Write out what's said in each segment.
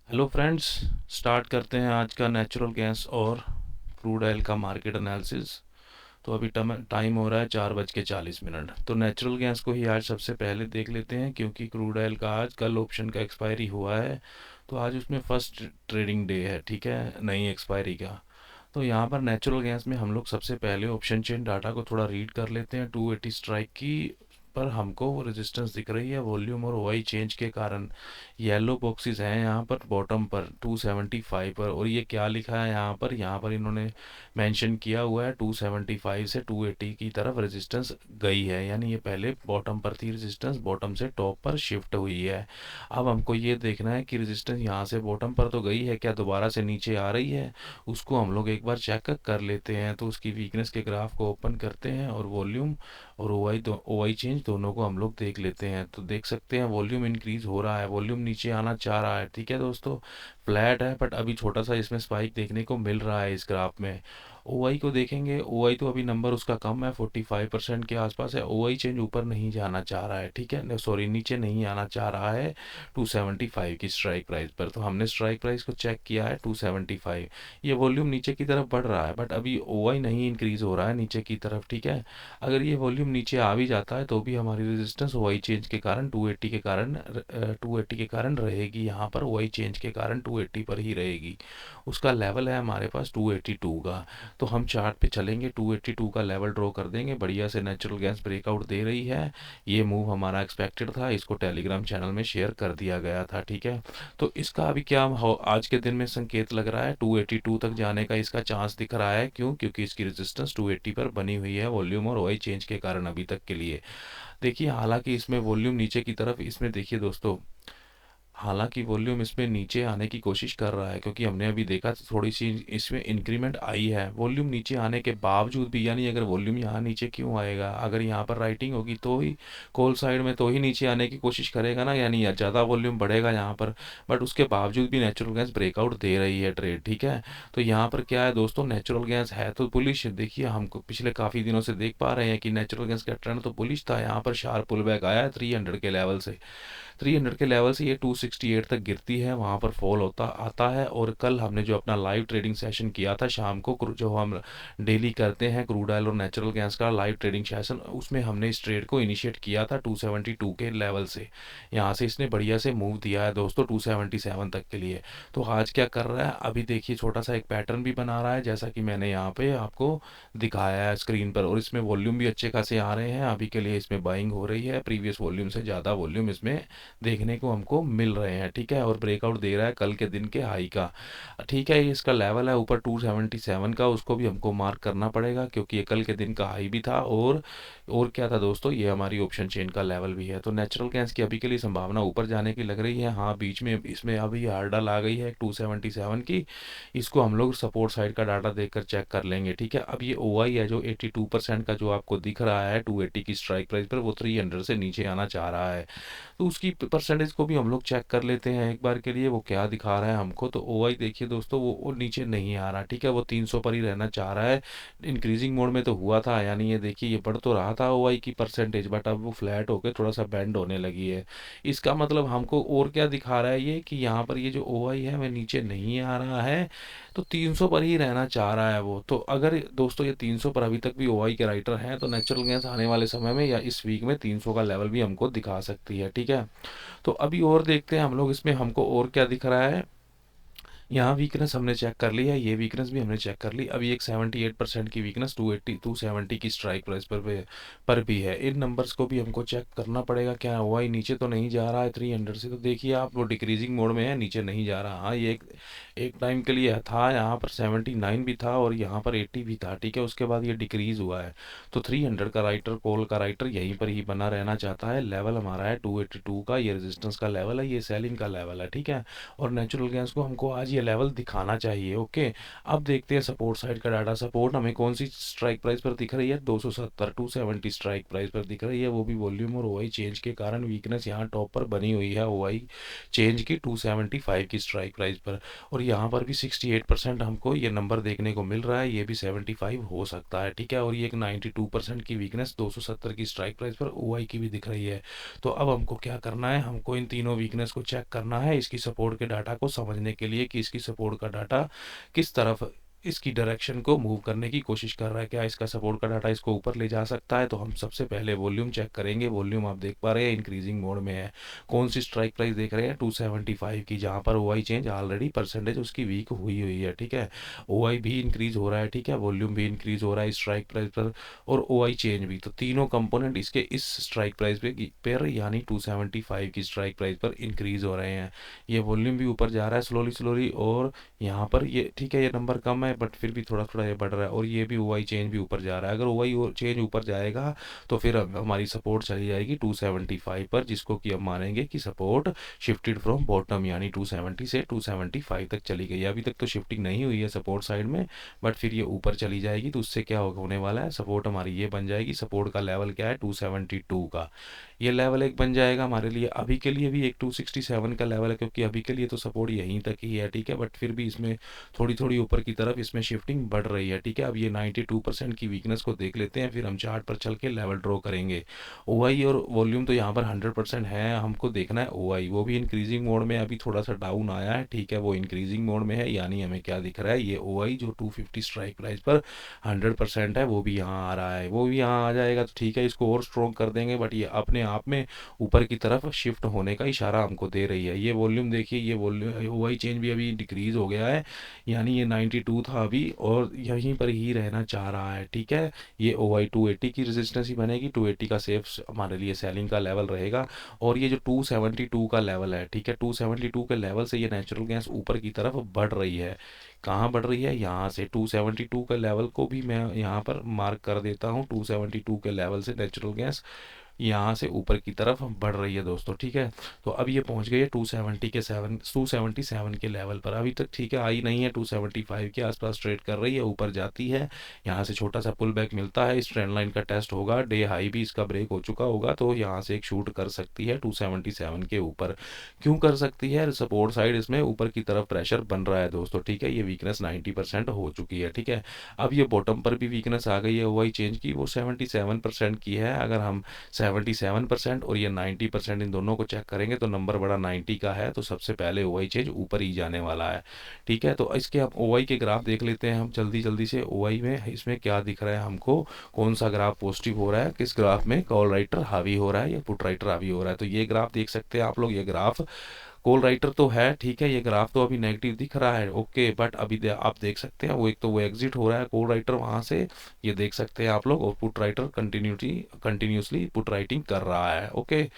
Hello friends. Start करते हैं आज का नेचुरल गैस और क्रूड ऑयल का मार्केट एनालिसिस। तो अभी टाइम हो रहा है 4:40। तो नेचुरल गैस को ही आज सबसे पहले देख लेते हैं, क्योंकि क्रूड ऑयल का आज कल ऑप्शन का एक्सपायरी हुआ है। तो आज उसमें फर्स्ट ट्रेडिंग डे है, ठीक है, नई एक्सपायरी का। तो यहाँ पर नेचुरल गैस में हम लोग सबसे पहले ऑप्शन चेन डाटा को थोड़ा रीड कर लेते हैं। 280 स्ट्राइक की पर हमको वो रेजिस्टेंस दिख रही है वॉल्यूम और ओआई चेंज के कारण। येलो बॉक्सेस हैं यहाँ पर बॉटम पर 275 पर, और ये क्या लिखा है यहाँ पर इन्होंने मेंशन किया हुआ है 275 से 280 की तरफ रेजिस्टेंस गई है, यानी ये पहले बॉटम पर थी, रेजिस्टेंस बॉटम से टॉप पर शिफ्ट हुई है। अब हमको ये देखना है कि रेजिस्टेंस यहाँ से बॉटम पर तो गई है, क्या दोबारा से नीचे आ रही है। उसको हम लोग एक बार चेक कर लेते हैं। तो उसकी वीकनेस के ग्राफ को ओपन करते हैं और वॉल्यूम और ओआई चेंज दोनों को हम लोग देख लेते हैं। तो देख सकते हैं वॉल्यूम इंक्रीज हो रहा है, वॉल्यूम नीचे आना चाह रहा है, ठीक है दोस्तों। फ्लैट है बट अभी छोटा सा इसमें स्पाइक देखने को मिल रहा है इस ग्राफ में। ओआई को देखेंगे, ओआई तो अभी नंबर उसका कम है, 45% के आसपास है। ओआई चेंज ऊपर नहीं जाना चाह रहा है, ठीक है, सॉरी नीचे नहीं आना चाह रहा है 275 की स्ट्राइक प्राइस पर। तो हमने स्ट्राइक प्राइस को चेक किया है 275। ये वॉल्यूम नीचे की तरफ बढ़ रहा है बट अभी ओआई नहीं इंक्रीज हो रहा है नीचे की तरफ, ठीक है। अगर ये वॉल्यूम नीचे आ भी जाता है तो भी हमारी रेजिस्टेंस ओआई चेंज के कारण 280 के कारण रहेगी। यहाँ पर ओआई चेंज के कारण 280 पर ही रहेगी। उसका लेवल है हमारे पास 282 का। तो हम चार्ट पे चलेंगे, 282 का लेवल ड्रॉ कर देंगे। बढ़िया से नेचुरल गैस ब्रेकआउट दे रही है। ये मूव हमारा एक्सपेक्टेड था, इसको टेलीग्राम चैनल में शेयर कर दिया गया था, ठीक है। तो इसका अभी क्या आज के दिन में संकेत लग रहा है, 282 तक जाने का इसका चांस दिख रहा है। क्यों? क्योंकि इसकी रेजिस्टेंस 280 पर बनी हुई है वॉल्यूम और ओआई चेंज के कारण अभी तक के लिए। देखिए हालांकि इसमें वॉल्यूम नीचे की तरफ, इसमें देखिए दोस्तों, हालांकि वॉल्यूम इसमें नीचे आने की कोशिश कर रहा है, क्योंकि हमने अभी देखा थोड़ी सी इसमें इंक्रीमेंट आई है वॉल्यूम नीचे आने के बावजूद भी। यानी अगर वॉल्यूम यहाँ नीचे क्यों आएगा, अगर यहाँ पर राइटिंग होगी तो ही कॉल साइड में तो ही नीचे आने की कोशिश करेगा ना, यानी ज़्यादा वॉल्यूम बढ़ेगा यहाँ पर। बट उसके बावजूद भी नेचुरल गैस ब्रेकआउट दे रही है ट्रेड, ठीक है। तो यहाँ पर क्या है दोस्तों, नेचुरल गैस है तो बुलिश। देखिए हमको पिछले काफ़ी दिनों से देख पा रहे हैं कि नेचुरल गैस का ट्रेंड तो बुलिश था। यहाँ पर शार्प पुल बैक आया है 300 के लेवल से। 300 के लेवल से ये 268 तक गिरती है, वहाँ पर फॉल होता आता है। और कल हमने जो अपना लाइव ट्रेडिंग सेशन किया था शाम को, जो हम डेली करते हैं क्रूड ऑयल और नेचुरल गैस का लाइव ट्रेडिंग सेशन, उसमें हमने इस ट्रेड को इनिशिएट किया था 272 के लेवल से। यहाँ से इसने बढ़िया से मूव दिया है दोस्तों 277 तक के लिए। तो आज क्या कर रहा है, अभी देखिए छोटा सा एक पैटर्न भी बना रहा है, जैसा कि मैंने यहाँ पे आपको दिखाया है स्क्रीन पर। और इसमें वॉल्यूम भी अच्छे खासे आ रहे हैं अभी के लिए, इसमें बाइंग हो रही है, प्रीवियस वॉल्यूम से ज़्यादा वॉल्यूम इसमें देखने को हमको मिल रहे हैं, ठीक है। और ब्रेकआउट दे रहा है कल के दिन के हाई का, ठीक है। ये इसका लेवल है ऊपर 277 का, उसको भी हमको मार्क करना पड़ेगा, क्योंकि ये कल के दिन का हाई भी था। और क्या था दोस्तों, ये हमारी ऑप्शन चेन का लेवल भी है। तो नेचुरल गैस की अभी के लिए संभावना ऊपर जाने की लग रही है। हाँ, बीच में इसमें अभी हार्डल आ गई है 277 की। इसको हम लोग सपोर्ट साइड का डाटा देखकर चेक कर लेंगे, ठीक है। अब ये ओआई है जो 82% का जो आपको दिख रहा है 280 की स्ट्राइक प्राइस पर, वो 300 से नीचे आना चाह रहा है। तो उसकी परसेंटेज को भी हम लोग चेक कर लेते हैं एक बार के लिए, वो क्या दिखा रहा है हमको। तो ओआई देखिए दोस्तों, वो नीचे नहीं आ रहा, ठीक है, वो 300 पर ही रहना चाह रहा है। इंक्रीजिंग मोड में तो हुआ था, यानी ये देखिए ये बढ़ तो रहा था ओआई की परसेंटेज, बट अब वो फ्लैट होकर थोड़ा सा बेंड होने लगी है। इसका मतलब हमको और क्या दिखा रहा है ये, कि यहाँ पर ये जो ओआई है वह नीचे नहीं आ रहा है, तो 300 पर ही रहना चाह रहा है वो। तो अगर दोस्तों ये 300 पर अभी तक भी ओआई के राइटर हैं, तो नेचुरल गैस आने वाले समय में या इस वीक में 300 का लेवल भी हमको दिखा सकती है, ठीक है। तो अभी और देखते हैं हम लोग इसमें हमको और क्या दिख रहा है। यहाँ वीकनेस हमने चेक कर ली है, ये वीकनेस भी हमने चेक कर ली। अभी एक 78% की वीकनेस 270 की स्ट्राइक प्राइस पर भी है। इन नंबर्स को भी हमको चेक करना पड़ेगा, क्या हुआ, ही नीचे तो नहीं जा रहा है 300 से। तो देखिए आप, वो डिक्रीजिंग मोड में है, नीचे नहीं जा रहा। हाँ, ये एक टाइम के लिए था, यहाँ पर 79 भी था और यहाँ पर 80 भी था, ठीक है। उसके बाद ये डिक्रीज हुआ है। तो 300 का राइटर, कॉल का राइटर यहीं पर ही बना रहना चाहता है। लेवल हमारा है 282 का, ये रेजिस्टेंस का लेवल है, ये सेलिंग का लेवल है, ठीक है। और नेचुरल गैस को हमको आज ही ये लेवल दिखाना चाहिए। ओके, अब देखते हैं सपोर्ट साइड का डाटा। सपोर्ट हमें कौन सी स्ट्राइक प्राइस पर दिख रही है, 270 270 स्ट्राइक प्राइस पर दिख रही है, वो भी वॉल्यूम और ओआई चेंज के कारण वीकनेस यहाँ टॉप पर बनी हुई है ओआई चेंज की 275 की स्ट्राइक प्राइस पर। और यहाँ पर भी 68% हमको ये नंबर देखने को मिल रहा है, ये भी 75 हो सकता है, ठीक है। और ये एक 92% की वीकनेस 270 की स्ट्राइक प्राइस पर ओआई की भी दिख रही है। तो अब हमको क्या करना है, हमको इन तीनों वीकनेस को चेक करना है इसकी सपोर्ट के डाटा को समझने के लिए कि इसकी सपोर्ट का डाटा किस तरफ इसकी डायरेक्शन को मूव करने की कोशिश कर रहा है। क्या इसका सपोर्ट का डाटा इसको ऊपर ले जा सकता है? तो हम सबसे पहले वॉल्यूम चेक करेंगे। वॉल्यूम आप देख पा रहे हैं इंक्रीजिंग मोड में है। कौन सी स्ट्राइक प्राइस देख रहे हैं, 275 की, जहां पर ओआई चेंज ऑलरेडी परसेंटेज उसकी वीक हुई हुई है, ठीक है। ओआई भी इंक्रीज हो रहा है, ठीक है, वॉल्यूम भी इंक्रीज हो रहा है स्ट्राइक प्राइस पर, और ओआई चेंज भी। तो तीनों कंपोनेंट इसके इस स्ट्राइक प्राइस पे यानी 275 की स्ट्राइक प्राइस पर इंक्रीज हो रहे हैं। ये वॉल्यूम भी ऊपर जा रहा है स्लोली स्लोली, और यहाँ पर ये ठीक है, ये नंबर कम है बट फिर भी थोड़ा थोड़ा ये बढ़ रहा है। और ये भी ओआई चेंज भी ऊपर जा रहा है। अगर ओआई चेंज ऊपर जाएगा तो फिर हमारी सपोर्ट चली जाएगी 275 पर, जिसको कि हम मानेंगे कि सपोर्ट शिफ्टेड फ्रॉम बॉटम, यानी 270 से 275 तक चली गई। अभी तक तो शिफ्टिंग नहीं हुई है सपोर्ट साइड में, बट फिर ये ऊपर चली जाएगी तो उससे क्या होने वाला है, सपोर्ट हमारी ये बन जाएगी। सपोर्ट का लेवल क्या है, 272 का, ये लेवल एक बन जाएगा हमारे लिए। अभी के लिए भी एक 267 का लेवल है, क्योंकि अभी के लिए तो सपोर्ट यहीं तक ही है, ठीक है। बट फिर भी इसमें थोड़ी थोड़ी ऊपर की तरफ इसमें शिफ्टिंग बढ़ रही है, ठीक है। अब ये 92% की वीकनेस को देख लेते हैं, फिर हम चार्ट पर चल के लेवल ड्रॉ करेंगे। ओआई और वॉल्यूम तो यहाँ पर 100% है, हमको देखना है ओआई, वो भी इंक्रीजिंग मोड में, अभी थोड़ा सा डाउन आया है, ठीक है, वो इंक्रीजिंग मोड में है। यानी हमें क्या दिख रहा है, ये ओआई जो 250 स्ट्राइक प्राइस पर 100% है, वो भी यहाँ आ रहा है, वो भी यहाँ आ जाएगा तो ठीक है, इसको और स्ट्रॉन्ग कर देंगे। बट ये अपने आप में ऊपर की तरफ शिफ्ट होने का इशारा हमको दे रही है। ये वॉल्यूम देखिए, ये वॉल्यूम ओआई चेंज भी अभी डिक्रीज हो गया है, यानी ये 92 था अभी और यहीं पर ही रहना चाह रहा है, ठीक है। ये ओआई 280 की रेजिस्टेंस ही बनेगी, 280 का सेफ हमारे लिए सेलिंग का लेवल रहेगा। और ये जो 272 का लेवल है, ठीक है, 272 के लेवल से ये नेचुरल गैस ऊपर की तरफ बढ़ रही है। कहाँ बढ़ रही है, यहाँ से 272 के लेवल को भी मैं यहाँ पर मार्क कर देता हूँ। 272 के लेवल से नेचुरल गैस यहाँ से ऊपर की तरफ बढ़ रही है दोस्तों, ठीक है। तो अब ये पहुंच गई है 277 के लेवल पर। अभी तक ठीक है, आई नहीं है, 275 के आसपास ट्रेड कर रही है, ऊपर जाती है, यहाँ से छोटा सा पुल बैक मिलता है, इस ट्रेंड लाइन का टेस्ट होगा, डे हाई भी इसका ब्रेक हो चुका होगा, तो यहाँ से एक शूट कर सकती है 277 के ऊपर। क्यों कर सकती है, सपोर्ट साइड इसमें ऊपर की तरफ प्रेशर बन रहा है दोस्तों, ठीक है। ये वीकनेस 90% हो चुकी है, ठीक है। अब ये बॉटम पर भी वीकनेस आ गई है ओआई चेंज की, वो 77% की है। अगर हम 77% और ये 90% इन दोनों को चेक करेंगे तो नंबर बड़ा 90 का है, तो सबसे पहले ओआई चेंज ऊपर ही जाने वाला है, ठीक है। तो इसके आप ओआई के ग्राफ देख लेते हैं हम जल्दी जल्दी से। ओआई में इसमें क्या दिख रहा है हमको, कौन सा ग्राफ पॉजिटिव हो रहा है, किस ग्राफ में कॉल राइटर हावी हो रहा है या पुट राइटर हावी हो रहा है। तो ये ग्राफ देख सकते हैं आप लोग, ये ग्राफ कॉल राइटर तो है, ठीक है, ये ग्राफ तो अभी नेगेटिव दिख रहा है, ओके। बट अभी आप देख सकते हैं वो एक तो वो एग्जिट हो रहा है कॉल राइटर वहां से, ये देख सकते हैं आप लोग, और put writer continuously put writing कर रहा है, ओके।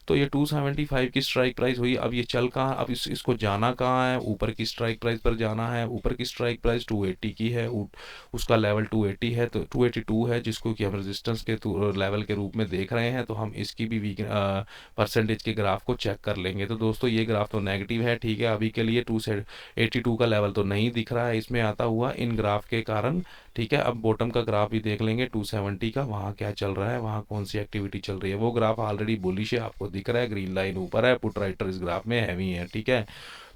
तो ये 275 की स्ट्राइक प्राइस हुई। अब ये चल कहाँ, अब इसको जाना कहाँ है, ऊपर की स्ट्राइक प्राइस पर जाना है। ऊपर की स्ट्राइक प्राइस 280 की है, उसका लेवल 280 है, तो 282 है, जिसको कि हम रेजिस्टेंस के लेवल के रूप में देख रहे हैं। तो हम इसकी भी वीक परसेंटेज के ग्राफ को चेक कर लेंगे। तो दोस्तों ये ग्राफ तो नेगेटिव है, ठीक है, अभी के लिए 282 का लेवल तो नहीं दिख रहा है इसमें आता हुआ इन ग्राफ के कारण, ठीक है। अब बॉटम का ग्राफ भी देख लेंगे 270 का, वहाँ क्या चल रहा है, वहाँ कौन सी एक्टिविटी चल रही है। वो ग्राफ ऑलरेडी बुलिश है, आपको दिख रहा है, ग्रीन लाइन ऊपर है, पुट राइटर इस ग्राफ में हैवी है, ठीक है।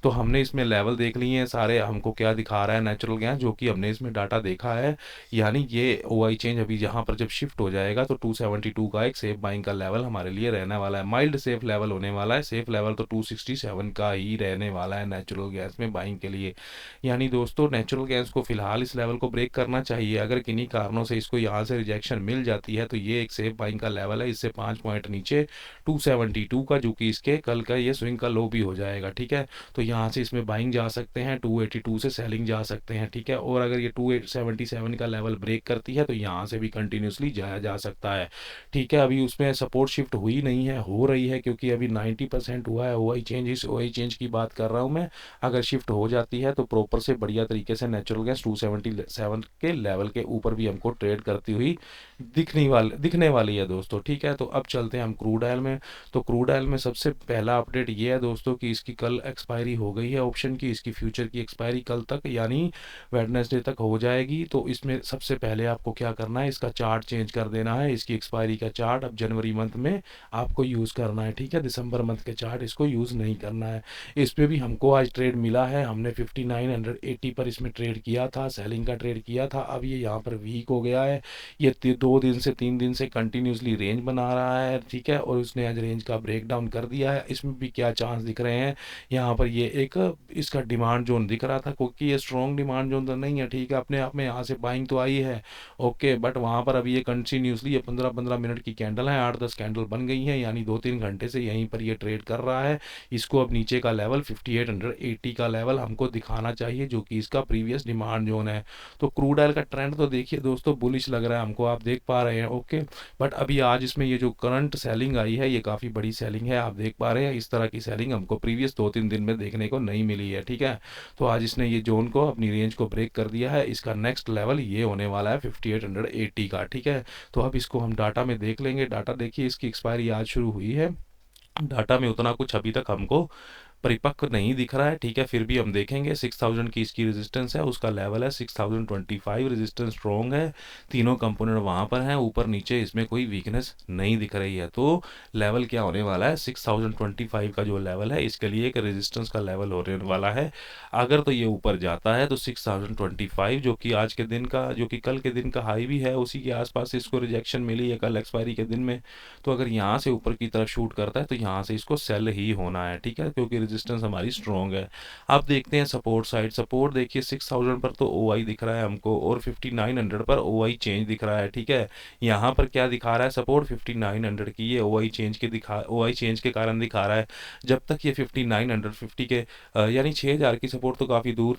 तो हमने इसमें लेवल देख लिए हैं सारे, हमको क्या दिखा रहा है नेचुरल गैस, जो कि हमने इसमें डाटा देखा है। यानी ये ओआई चेंज अभी यहाँ पर जब शिफ्ट हो जाएगा तो 272 का एक सेफ बाइंग का लेवल हमारे लिए रहने वाला है, माइल्ड सेफ लेवल होने वाला है। सेफ लेवल तो 267 का ही रहने वाला है नेचुरल गैस में बाइंग के लिए। यानी दोस्तों नेचुरल गैस को फिलहाल इस लेवल को ब्रेक करना चाहिए। अगर किन्हीं कारणों से इसको यहाँ से रिजेक्शन मिल जाती है तो ये एक सेफ बाइंग का लेवल है, इससे 5 पॉइंट नीचे 272 का, जो कि इसके कल का ये स्विंग का लो भी हो जाएगा, ठीक है। तो यहाँ से इसमें बाइंग जा सकते हैं, 282 से सेलिंग जा सकते हैं, ठीक है। और अगर ये 277 का लेवल ब्रेक करती है तो यहाँ से भी कंटिन्यूसली जाया जा सकता है, ठीक है। अभी उसमें सपोर्ट शिफ्ट हुई नहीं है, हो रही है, क्योंकि अभी 90% हुआ है ओआई चेंज, इस ओआई चेंज की बात कर रहा हूँ मैं। अगर शिफ्ट हो जाती है तो प्रॉपर से बढ़िया तरीके से नेचुरल गैस 277 के लेवल के ऊपर भी हमको ट्रेड करती हुई दिखने वाली है दोस्तों, ठीक है। तो अब चलते हैं हम क्रूड ऑयल में। तो क्रूड ऑयल में सबसे पहला अपडेट ये है दोस्तों कि इसकी कल एक्सपायरी हो गई है ऑप्शन की, इसकी फ्यूचर की एक्सपायरी कल तक यानी वेडनेसडे तक हो जाएगी। तो इसमें सबसे पहले आपको क्या करना है, इसका चार्ट चेंज कर देना है, इसकी एक्सपायरी का चार्ट अब जनवरी मंथ में आपको यूज़ करना है, ठीक है। दिसंबर मंथ के चार्ट इसको यूज़ नहीं करना है। इस पे भी हमको आज ट्रेड मिला है, हमने 5980 पर इसमें ट्रेड किया था, सेलिंग का ट्रेड किया था। अब ये यहाँ पर वीक हो गया है, ये 2 दिन से 3 दिन से कंटिन्यूसली रेंज बना रहा है, ठीक है। और उसने आज रेंज का ब्रेक डाउन कर दिया है। इसमें भी क्या चांस दिख रहे हैं, यहाँ पर ये एक इसका डिमांड जोन दिख रहा था, क्योंकि ये स्ट्रॉन्ग डिमांड जोन तो नहीं है, ठीक है। अपने आप में यहाँ से बाइंग तो आई है, ओके, बट वहाँ पर अभी ये कंटिन्यूसली ये 15-15 मिनट की कैंडल है, 8-10 कैंडल बन गई हैं, यानी 2-3 घंटे से यहीं पर ये ट्रेड कर रहा है। इसको अब नीचे का लेवल 5880 का लेवल हमको दिखाना चाहिए, जो कि इसका प्रीवियस डिमांड जोन है। तो क्रूड ऑयल का ट्रेंड तो देखिए दोस्तों बुलिश लग रहा है हमको, आप देख पा रहे हैं, ओके। बट अभी आज इसमें ये जो करंट सेलिंग आई है, ये काफ़ी बड़ी सेलिंग है, आप देख पा रहे हैं। इस तरह की सेलिंग हमको प्रीवियस 2-3 दिन में देखने को नहीं मिली है, ठीक है। तो आज इसने ये जोन को, अपनी रेंज को ब्रेक कर दिया है। इसका नेक्स्ट लेवल ये होने वाला है 5880 का, ठीक है। तो अब इसको हम डाटा में देख लेंगे। डाटा देखिए, इसकी एक्सपायरी आज शुरू हुई है। डाटा में उतना कुछ अभी तक हमको परिपक्व नहीं दिख रहा है, ठीक है। फिर भी हम देखेंगे 6000 की इसकी रेजिस्टेंस है, उसका लेवल है 6025, रेजिस्टेंस स्ट्रॉन्ग है, तीनों कंपोनेंट वहाँ पर हैं, ऊपर नीचे इसमें कोई वीकनेस नहीं दिख रही है। तो लेवल क्या होने वाला है, 6025 का जो लेवल है, इसके लिए एक रेजिस्टेंस का लेवल होने वाला है। अगर तो ये ऊपर जाता है तो 6025, जो कि आज के दिन का, जो कि कल के दिन का हाई भी है, उसी के आसपास इसको रिजेक्शन मिली है कल एक्सपायरी के दिन में। तो अगर यहाँ से ऊपर की तरफ शूट करता है तो यहाँ से इसको सेल ही होना है, ठीक है, क्योंकि रेजिस्टेंस हमारी स्ट्रॉन्ग है। अब देखते हैं सपोर्ट साइड। सपोर्ट देखिए 6000 पर तो ओआई दिख रहा है हमको, और 5900 पर ओआई चेंज दिख रहा है, ठीक है। यहाँ पर क्या दिखा रहा है, सपोर्ट 5900 की, ये ओआई चेंज के कारण दिखा रहा है। जब तक ये 5950 के यानी 6000 की सपोर्ट तो काफ़ी दूर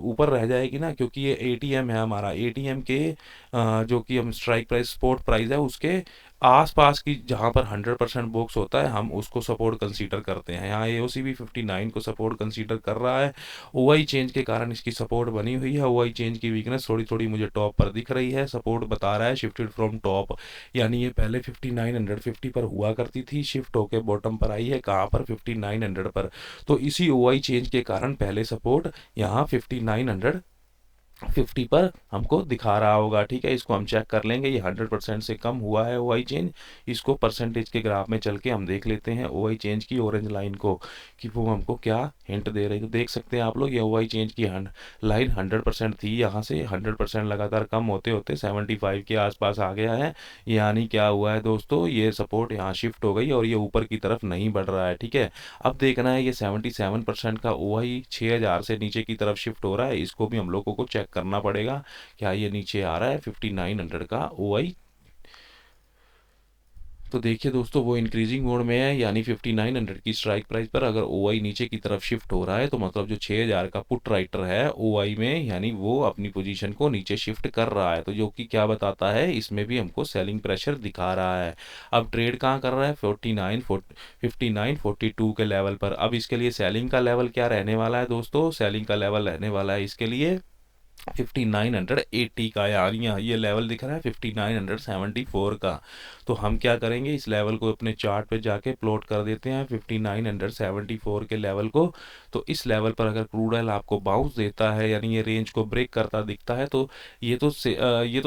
ऊपर रह जाएगी ना, क्योंकि ये एटीएम है हमारा, एटीएम के जो कि हम स्ट्राइक प्राइस, स्पोर्ट प्राइस है, उसके आसपास की जहां पर 100% बॉक्स होता है, हम उसको सपोर्ट कंसीडर करते हैं। यहाँ एओसी भी 59 को सपोर्ट कंसीडर कर रहा है। ओआई चेंज के कारण इसकी सपोर्ट बनी हुई है। ओआई चेंज की वीकनेस थोड़ी थोड़ी मुझे टॉप पर दिख रही है, सपोर्ट बता रहा है शिफ्टेड फ्रॉम टॉप, यानी ये पहले 5950 पर हुआ करती थी, शिफ्ट होकर बॉटम पर आई है, कहाँ पर, 5900 पर। तो इसी ओआई चेंज के कारण पहले सपोर्ट यहाँ 5950 पर हमको दिखा रहा होगा, ठीक है। इसको हम चेक कर लेंगे, ये 100% से कम हुआ है ओआई चेंज। इसको परसेंटेज के ग्राफ में चल के हम देख लेते हैं ओआई चेंज की ऑरेंज लाइन को, कि वो हमको क्या हिंट दे रही है। तो देख सकते हैं आप लोग, ये ओआई चेंज की लाइन 100% थी, यहाँ से 100% लगातार कम होते होते 75 के आसपास आ गया है। यानी क्या हुआ है दोस्तों, ये सपोर्ट यहाँ शिफ्ट हो गई और ये ऊपर की तरफ नहीं बढ़ रहा है, ठीक है। अब देखना है, ये 77% का ओआई 6000 से नीचे की तरफ शिफ्ट हो रहा है, इसको भी हम लोगों को चेक करना पड़ेगा, क्या ये नीचे आ रहा है 5900 का ओआई। तो देखिए दोस्तों, वो इंक्रीजिंग मोड में है, यानी 5900 की स्ट्राइक प्राइस पर अगर ओआई नीचे की तरफ शिफ्ट हो रहा है, तो मतलब जो 6000 का पुट राइटर है ओआई में, यानी वो अपनी पोजीशन को नीचे शिफ्ट कर रहा है। तो जो कि क्या बताता है, इसमें भी हमको सेलिंग प्रेशर दिखा रहा है। अब ट्रेड कहाँ कर रहा है, 5942 के लेवल पर। अब इसके लिए सेलिंग का लेवल क्या रहने वाला है दोस्तों, सेलिंग का लेवल रहने वाला है इसके लिए 5980 का, यानी ये लेवल दिख रहा है 5974 का। तो हम क्या करेंगे, इस लेवल को अपने चार्ट पे जाके प्लॉट कर देते हैं 5974 के लेवल को। तो इस लेवल पर अगर क्रूड ऑयल आपको बाउंस देता है, यानी ये रेंज को ब्रेक करता दिखता है, तो ये तो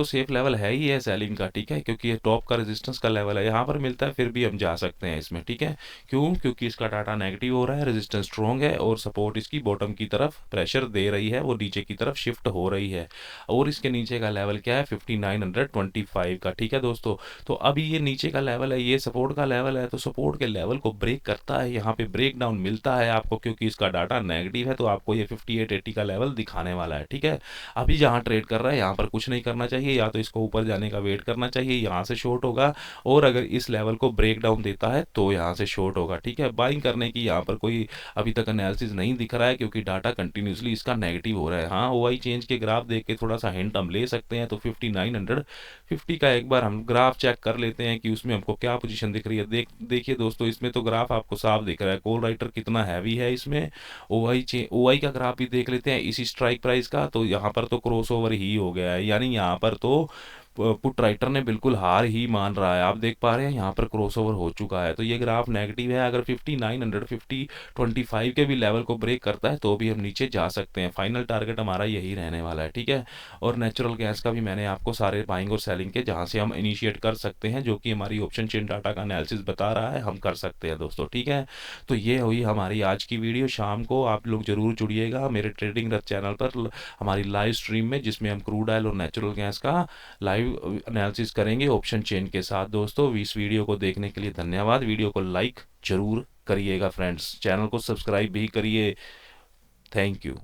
सेफ लेवल है ही है सेलिंग का, ठीक है, क्योंकि ये टॉप का रेजिस्टेंस का लेवल है, यहाँ पर मिलता है, फिर भी हम जा सकते हैं इसमें, ठीक है। क्यों, क्योंकि इसका डाटा नेगेटिव हो रहा है, रेजिस्टेंस स्ट्रॉन्ग है, और सपोर्ट इसकी बॉटम की तरफ प्रेशर दे रही है, वो नीचे की तरफ शिफ्ट हो रही है। और इसके नीचे का लेवल क्या है, 5925 का, ठीक है दोस्तों। तो अभी ये नीचे का लेवल है, ये सपोर्ट का लेवल है, तो सपोर्ट के लेवल को ब्रेक करता है, यहाँ पे ब्रेक डाउन मिलता है आपको, क्योंकि इसका डाटा नेगेटिव है, तो आपको ये 5880 का लेवल दिखाने वाला है, ठीक है। अभी जहाँ ट्रेड कर रहा है, यहाँ पर कुछ नहीं करना चाहिए, या तो इसको ऊपर जाने का वेट करना चाहिए, यहाँ से शॉर्ट होगा, और अगर इस लेवल को ब्रेक डाउन देता है तो यहाँ से शॉर्ट होगा, ठीक है। बाइंग करने की यहाँ पर कोई अभी तक एनालिसिस नहीं दिख रहा है, क्योंकि डाटा कंटिन्यूसली इसका नेगेटिव हो रहा है। हाँ, ओआई चेंज के ग्राफ देख के थोड़ा सा हिंट हम ले सकते हैं। तो 5950 का एक बार हम ग्राफ चेक कर लेते हैं कि उसमें हमको क्या पोजीशन दिख रही है। देखिए दोस्तों, इसमें तो ग्राफ आपको साफ दिख रहा है, कॉल राइटर कितना हैवी है इसमें। ओआई का ग्राफ भी देख लेते हैं इसी स्ट्राइक प्राइस का, तो यहाँ पर तो क्रॉस ओवर ही हो गया है, यानी यहाँ पर तो पुट राइटर ने बिल्कुल हार ही मान रहा है। आप देख पा रहे हैं यहाँ पर क्रॉसओवर हो चुका है, तो ये ग्राफ नेगेटिव है। अगर 5950 25 के भी लेवल को ब्रेक करता है तो भी हम नीचे जा सकते हैं। फाइनल टारगेट हमारा यही रहने वाला है, ठीक है। और नेचुरल गैस का भी मैंने आपको सारे बाइंग और सेलिंग के जहाँ से हम इनिशिएट कर सकते हैं, जो कि हमारी ऑप्शन चेन डाटा का एनालिसिस बता रहा है, हम कर सकते हैं दोस्तों, ठीक है। तो ये हुई हमारी आज की वीडियो। शाम को आप लोग जरूर जुड़िएगा मेरे ट्रेडिंग रथ चैनल पर हमारी लाइव स्ट्रीम में, जिसमें हम क्रूड ऑयल और नेचुरल गैस का लाइव एनालिसिस करेंगे ऑप्शन चेन के साथ। दोस्तों इस वीडियो को देखने के लिए धन्यवाद। वीडियो को लाइक जरूर करिएगा फ्रेंड्स, चैनल को सब्सक्राइब भी करिए। Thank you.